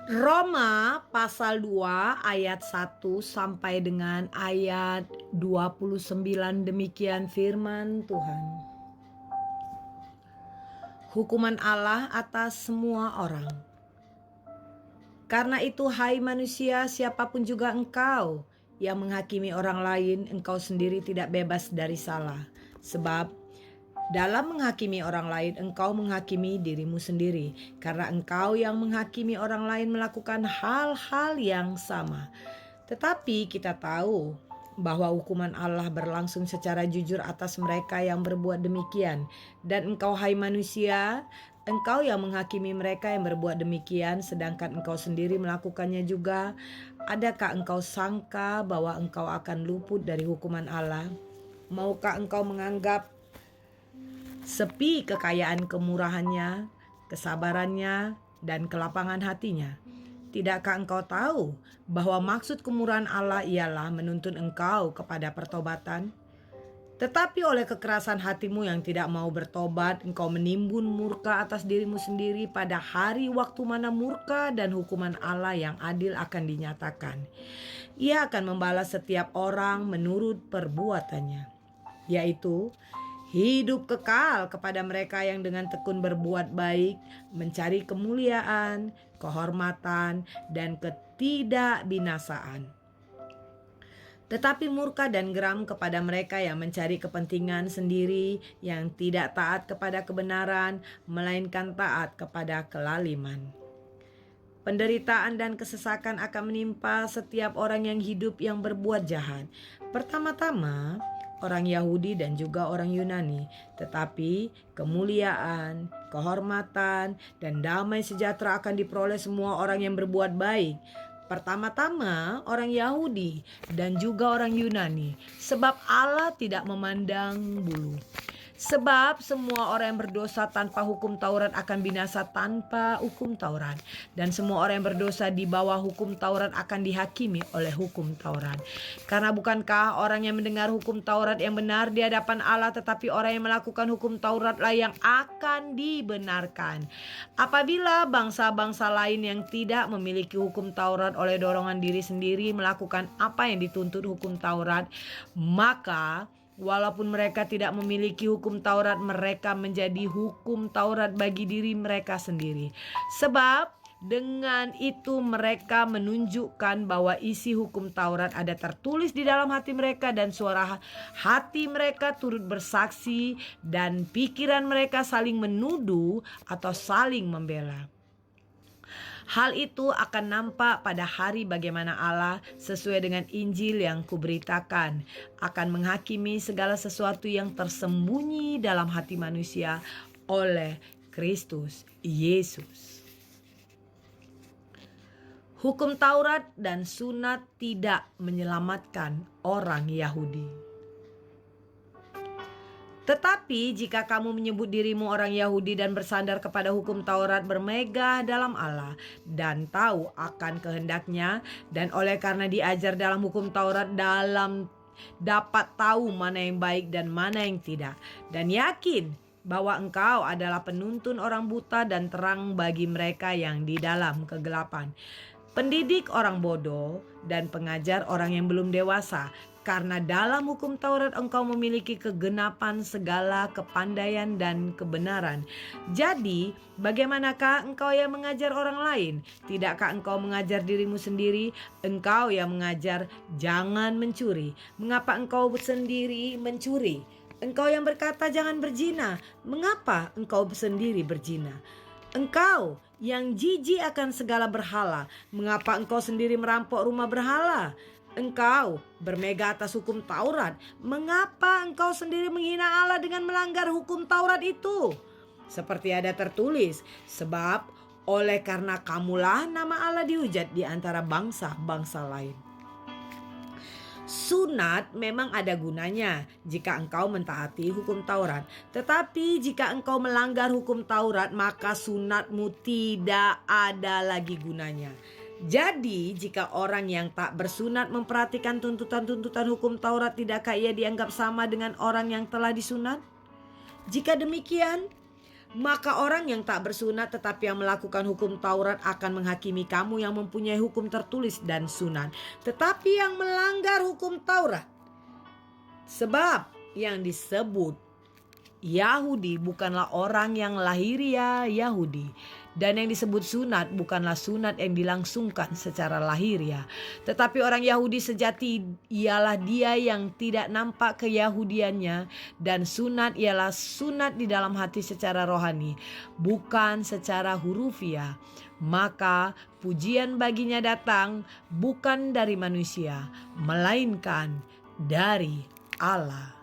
Roma pasal 2 ayat 1 sampai dengan ayat 29, demikian firman Tuhan. Hukuman Allah atas semua orang. Karena itu hai manusia, siapapun juga engkau yang menghakimi orang lain, engkau sendiri tidak bebas dari salah. Sebab dalam menghakimi orang lain, engkau menghakimi dirimu sendiri, karena engkau yang menghakimi orang lain melakukan hal-hal yang sama. Tetapi kita tahu bahwa hukuman Allah berlangsung secara jujur atas mereka yang berbuat demikian. Dan engkau hai manusia, engkau yang menghakimi mereka yang berbuat demikian, sedangkan engkau sendiri melakukannya juga. Adakah engkau sangka bahwa engkau akan luput dari hukuman Allah? Maukah engkau menganggap sepi kekayaan kemurahannya, kesabarannya, dan kelapangan hatinya? Tidakkah engkau tahu bahwa maksud kemurahan Allah ialah menuntun engkau kepada pertobatan? Tetapi oleh kekerasan hatimu yang tidak mau bertobat, engkau menimbun murka atas dirimu sendiri pada hari waktu mana murka dan hukuman Allah yang adil akan dinyatakan. Ia akan membalas setiap orang menurut perbuatannya, yaitu hidup kekal kepada mereka yang dengan tekun berbuat baik, mencari kemuliaan, kehormatan, dan ketidakbinasaan. Tetapi murka dan geram kepada mereka yang mencari kepentingan sendiri, yang tidak taat kepada kebenaran, melainkan taat kepada kelaliman. Penderitaan dan kesesakan akan menimpa setiap orang yang hidup yang berbuat jahat. Pertama-tama orang Yahudi dan juga orang Yunani, tetapi kemuliaan, kehormatan, dan damai sejahtera akan diperoleh semua orang yang berbuat baik. Pertama-tama orang Yahudi dan juga orang Yunani, sebab Allah tidak memandang bulu. Sebab semua orang yang berdosa tanpa hukum Taurat akan binasa tanpa hukum Taurat. Dan semua orang yang berdosa di bawah hukum Taurat akan dihakimi oleh hukum Taurat. Karena bukankah orang yang mendengar hukum Taurat yang benar di hadapan Allah, tetapi orang yang melakukan hukum Tauratlah yang akan dibenarkan. Apabila bangsa-bangsa lain yang tidak memiliki hukum Taurat oleh dorongan diri sendiri melakukan apa yang dituntut hukum Taurat, maka walaupun mereka tidak memiliki hukum Taurat, mereka menjadi hukum Taurat bagi diri mereka sendiri. Sebab dengan itu mereka menunjukkan bahwa isi hukum Taurat ada tertulis di dalam hati mereka, dan suara hati mereka turut bersaksi, dan pikiran mereka saling menuduh atau saling membela. Hal itu akan nampak pada hari bagaimana Allah sesuai dengan Injil yang kuberitakan akan menghakimi segala sesuatu yang tersembunyi dalam hati manusia oleh Kristus Yesus. Hukum Taurat dan sunat tidak menyelamatkan orang Yahudi. Tetapi jika kamu menyebut dirimu orang Yahudi dan bersandar kepada hukum Taurat, bermegah dalam Allah dan tahu akan kehendaknya, dan oleh karena diajar dalam hukum Taurat dapat tahu mana yang baik dan mana yang tidak, dan yakin bahwa engkau adalah penuntun orang buta dan terang bagi mereka yang di dalam kegelapan, pendidik orang bodoh dan pengajar orang yang belum dewasa. Karena dalam hukum Taurat engkau memiliki kegenapan segala kepandaian dan kebenaran. Jadi, bagaimanakah engkau yang mengajar orang lain? Tidakkah engkau mengajar dirimu sendiri? Engkau yang mengajar jangan mencuri. Mengapa engkau sendiri mencuri? Engkau yang berkata jangan berzina. Mengapa engkau sendiri berzina? Engkau yang jijik akan segala berhala, mengapa engkau sendiri merampok rumah berhala? Engkau bermegah atas hukum Taurat, mengapa engkau sendiri menghina Allah dengan melanggar hukum Taurat itu? Seperti ada tertulis, sebab oleh karena kamulah nama Allah dihujat di antara bangsa-bangsa lain. Sunat memang ada gunanya jika engkau mentaati hukum Taurat. Tetapi jika engkau melanggar hukum Taurat, maka sunatmu tidak ada lagi gunanya. Jadi jika orang yang tak bersunat memperhatikan tuntutan-tuntutan hukum Taurat, tidakkah ia dianggap sama dengan orang yang telah disunat? Jika demikian, Maka orang yang tak bersunat tetapi yang melakukan hukum Taurat akan menghakimi kamu yang mempunyai hukum tertulis dan sunat, tetapi yang melanggar hukum Taurat. Sebab yang disebut Yahudi bukanlah orang yang lahiriah Yahudi, dan yang disebut sunat bukanlah sunat yang dilangsungkan secara lahiriah, tetapi orang Yahudi sejati ialah dia yang tidak nampak keyahudiannya, dan sunat ialah sunat di dalam hati secara rohani, bukan secara hurufiah. Maka pujian baginya datang bukan dari manusia, melainkan dari Allah.